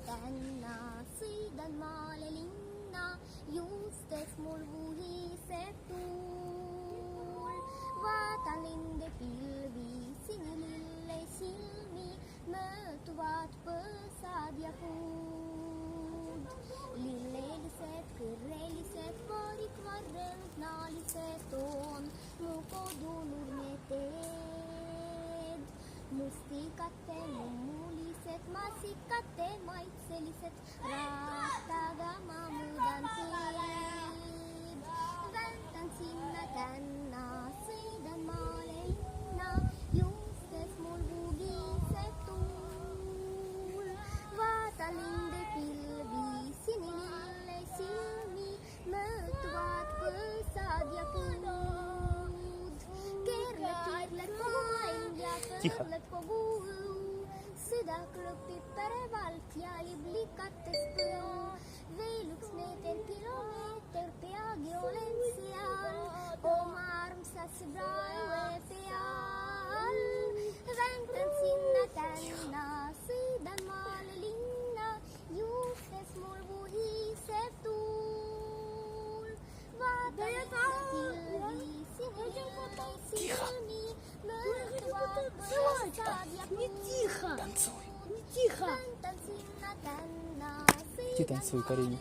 tänna sõidan maale linna, juustes mul vuhiseb tuul. Vaatan linde pilvi, sinilille silmi, mööduvad põõsad ja puud. Lillelised, kõrrelised, paarikvarrelnud naalised on mu kodunurme teed. Mustikate mummulised, masikate maitselised, rattaga ma muudan teed. Väntan sinna tänna, sõidan maale linna, juustes mul vuhiseb tuul. Vaatan linde pilvi, sinilille silmi, mööduvad põõsad ja puud. Keerled kogu maailm ja pöörled kogu õu. Sõda klõpib pärevalt ja liblikates põu. Veel üks meeter, kilomeeter, peagi olen seal oma armsas sõbra õue peal. Väntan sinna tänna, sõidan maale linna, juustes mul vuhiseb tuul. Vaatan pilvi, sinilille silmi, mööduvad põõsad ja puud. Танцуй. Не тихо. Väntan sinna tänna, Иди танцуй, Карина.